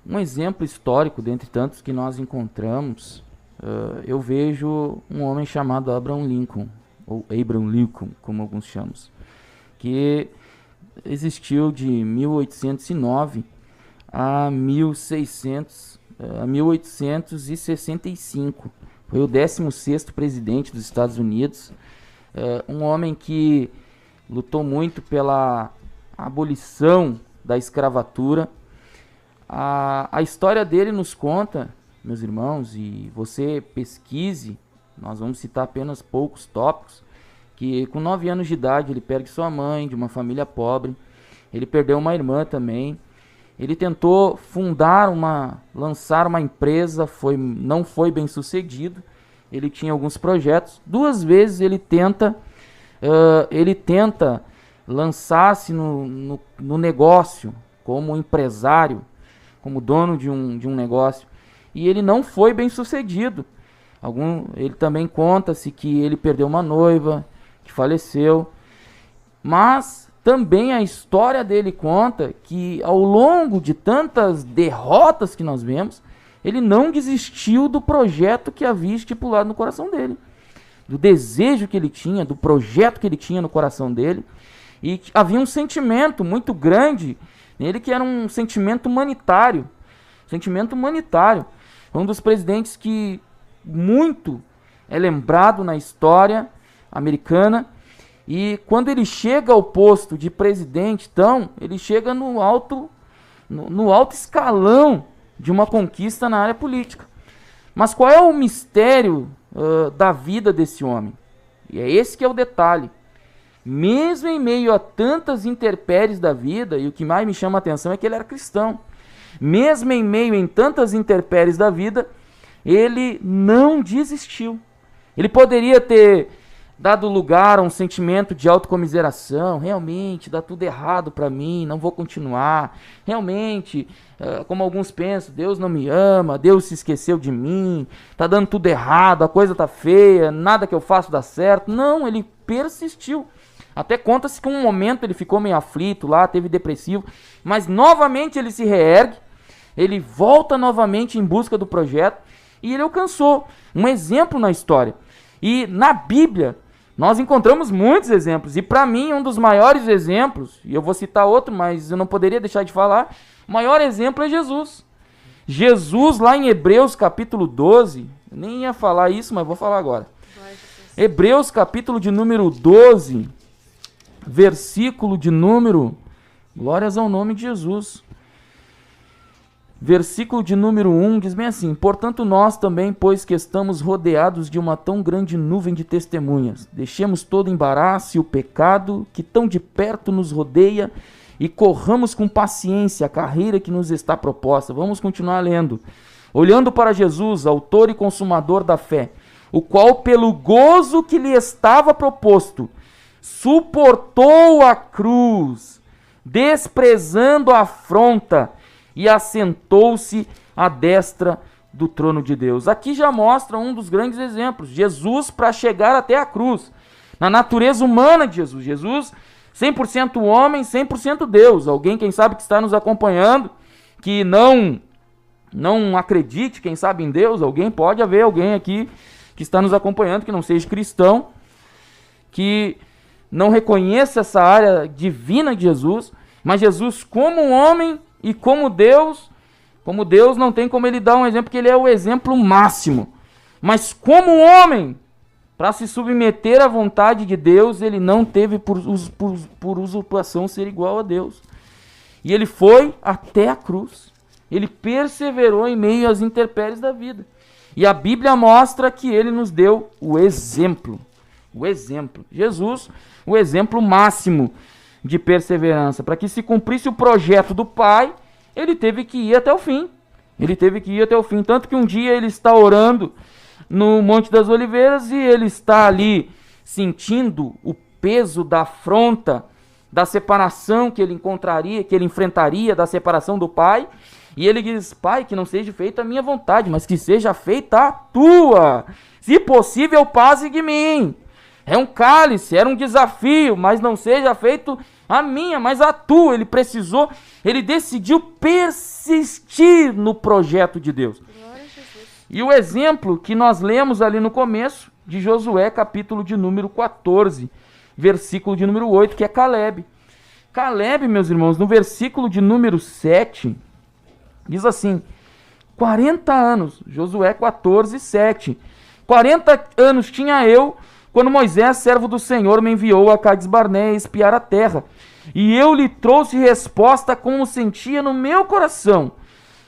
um exemplo histórico, dentre tantos que nós encontramos, eu vejo um homem chamado Abraham Lincoln, ou Abraham Lincoln, como alguns chamam, que existiu de 1809 a 1865. Foi o 16º presidente dos Estados Unidos. Um homem que lutou muito pela abolição da escravatura. A história dele nos conta, meus irmãos, e você pesquise, nós vamos citar apenas poucos tópicos, que com 9 anos de idade ele perde sua mãe, de uma família pobre, ele perdeu uma irmã também, ele tentou lançar uma empresa, não foi bem sucedido, ele tinha alguns projetos, 2 vezes ele tenta lançar-se no negócio, como empresário, como dono de um negócio, e ele não foi bem sucedido. Ele também conta-se que ele perdeu uma noiva, que faleceu, mas também a história dele conta que ao longo de tantas derrotas que nós vemos, ele não desistiu do projeto que havia estipulado no coração dele, do desejo que ele tinha, do projeto que ele tinha no coração dele, e havia um sentimento muito grande nele que era um sentimento humanitário. Foi um dos presidentes que muito é lembrado na história americana, e quando ele chega ao posto de presidente, então, ele chega no alto escalão de uma conquista na área política. Mas qual é o mistério da vida desse homem? E é esse que é o detalhe. Mesmo em meio a tantas intempéries da vida, e o que mais me chama a atenção é que ele era cristão, mesmo em meio a tantas intempéries da vida, ele não desistiu. Ele poderia ter dado lugar a um sentimento de autocomiseração, realmente dá tudo errado para mim, não vou continuar, realmente, como alguns pensam, Deus não me ama, Deus se esqueceu de mim, tá dando tudo errado, a coisa tá feia, nada que eu faço dá certo. Não, ele persistiu. Até conta-se que um momento ele ficou meio aflito lá, teve depressivo, mas novamente ele se reergue, ele volta novamente em busca do projeto, e ele alcançou um exemplo na história. E na Bíblia, nós encontramos muitos exemplos. E para mim, um dos maiores exemplos, e eu vou citar outro, mas eu não poderia deixar de falar, o maior exemplo é Jesus. Jesus, lá em Hebreus capítulo 12, eu nem ia falar isso, mas vou falar agora. Hebreus capítulo de número 12, versículo de número... Glórias ao nome de Jesus. Versículo de número 1 diz bem assim: portanto nós também, pois que estamos rodeados de uma tão grande nuvem de testemunhas, deixemos todo embaraço e o pecado que tão de perto nos rodeia e corramos com paciência a carreira que nos está proposta. Vamos continuar lendo. Olhando para Jesus, autor e consumador da fé, o qual pelo gozo que lhe estava proposto, suportou a cruz, desprezando a afronta, e assentou-se à destra do trono de Deus. Aqui já mostra um dos grandes exemplos. Jesus para chegar até a cruz. Na natureza humana de Jesus. Jesus 100% homem, 100% Deus. Alguém, quem sabe, que está nos acompanhando, que não acredite, quem sabe, em Deus. Pode haver alguém aqui que está nos acompanhando, que não seja cristão, que não reconheça essa área divina de Jesus. Mas Jesus, como homem, e como Deus não tem como ele dar um exemplo, porque ele é o exemplo máximo. Mas como homem, para se submeter à vontade de Deus, ele não teve por usurpação ser igual a Deus. E ele foi até a cruz. Ele perseverou em meio às intempéries da vida. E a Bíblia mostra que ele nos deu o exemplo. O exemplo. Jesus, o exemplo máximo de perseverança. Para que se cumprisse o projeto do Pai, ele teve que ir até o fim. Tanto que um dia ele está orando no Monte das Oliveiras e ele está ali sentindo o peso da afronta, da separação que ele enfrentaria, da separação do Pai. E ele diz: Pai, que não seja feita a minha vontade, mas que seja feita a tua. Se possível, passe de mim. É um cálice, era um desafio, mas não seja feito a minha, mas a tua. Ele decidiu persistir no projeto de Deus. E o exemplo que nós lemos ali no começo, de Josué, capítulo de número 14, versículo de número 8, que é Caleb. Caleb, meus irmãos, no versículo de número 7, diz assim: 40 anos, Josué 14, 7. 40 anos tinha eu, quando Moisés, servo do Senhor, me enviou a Cades Barneia espiar a terra. E eu lhe trouxe resposta como sentia no meu coração.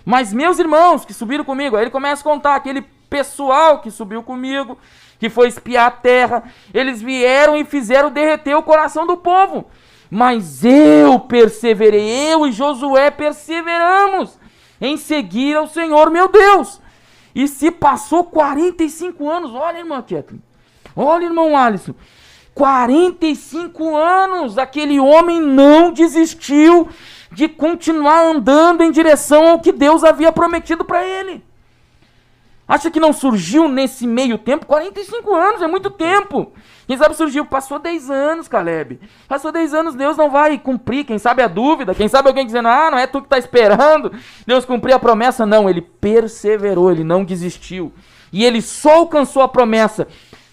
Mas meus irmãos que subiram comigo, aí ele começa a contar aquele pessoal que subiu comigo, que foi espiar a terra, eles vieram e fizeram derreter o coração do povo. Mas eu perseverei, eu e Josué perseveramos em seguir ao Senhor meu Deus. E se passou 45 anos, olha, irmã Kathleen, olha, irmão Alisson, 45 anos, aquele homem não desistiu de continuar andando em direção ao que Deus havia prometido para ele. Acha que não surgiu nesse meio tempo? 45 anos, é muito tempo. Quem sabe surgiu, passou 10 anos, Caleb. Passou 10 anos, Deus não vai cumprir. Quem sabe a dúvida, quem sabe alguém dizendo, não é tu que está esperando Deus cumprir a promessa. Não, ele perseverou, ele não desistiu. E ele só alcançou a promessa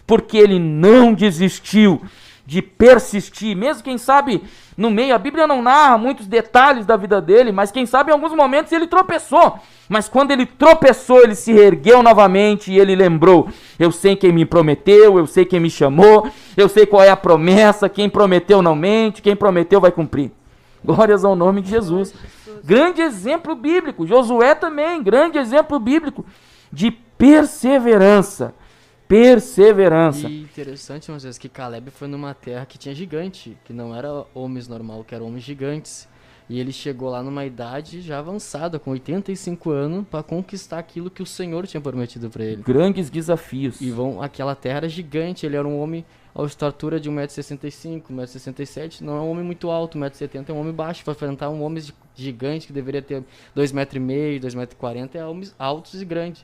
porque ele não desistiu de persistir. Mesmo, quem sabe, no meio, a Bíblia não narra muitos detalhes da vida dele, mas quem sabe em alguns momentos ele tropeçou. Mas quando ele tropeçou, ele se ergueu novamente e ele lembrou: eu sei quem me prometeu, eu sei quem me chamou, eu sei qual é a promessa, quem prometeu não mente, quem prometeu vai cumprir. Glórias ao nome de Jesus. Grande exemplo bíblico. Josué também, grande exemplo bíblico de perseverança. Perseverança. E interessante, às vezes, que Caleb foi numa terra que tinha gigante, que não era homens normal, que eram homens gigantes. E ele chegou lá numa idade já avançada, com 85 anos, para conquistar aquilo que o Senhor tinha prometido para ele. Grandes desafios. E aquela terra era gigante, ele era um homem à estatura de 1,65m, 1,67m, não é um homem muito alto, 1,70m é um homem baixo, para enfrentar um homem gigante que deveria ter 2,5m, 2,40m, é homens altos e grandes.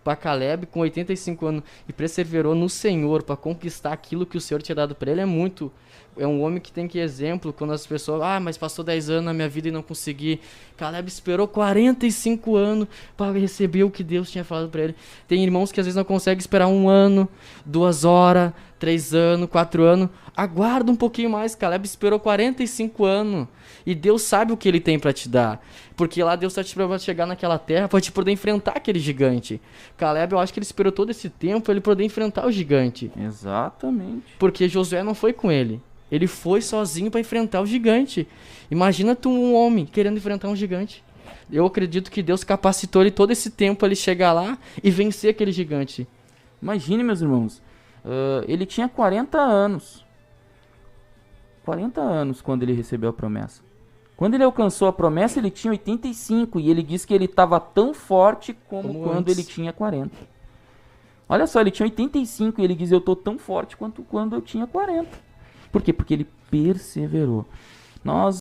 Para Caleb, com 85 anos, e perseverou no Senhor para conquistar aquilo que o Senhor tinha dado para ele, é um homem que tem que exemplo, quando as pessoas, mas passou 10 anos na minha vida e não consegui. Caleb esperou 45 anos para receber o que Deus tinha falado para ele. Tem irmãos que às vezes não conseguem esperar 1 ano, 2 horas, 3 anos, 4 anos. Aguarda um pouquinho mais. Caleb esperou 45 anos. E Deus sabe o que ele tem para te dar. Porque lá Deus está te preparando para chegar naquela terra para te poder enfrentar aquele gigante. Caleb, eu acho que ele esperou todo esse tempo para ele poder enfrentar o gigante. Exatamente. Porque Josué não foi com ele. Ele foi sozinho para enfrentar o gigante. Imagina tu, um homem, querendo enfrentar um gigante. Eu acredito que Deus capacitou ele todo esse tempo para ele chegar lá e vencer aquele gigante. Imagine, meus irmãos, ele tinha 40 anos. 40 anos quando ele recebeu a promessa. Quando ele alcançou a promessa, ele tinha 85. E ele disse que ele estava tão forte como quando ele tinha 40. Olha só, ele tinha 85 e ele diz: eu estou tão forte quanto quando eu tinha 40. Por quê? Porque ele perseverou. Nós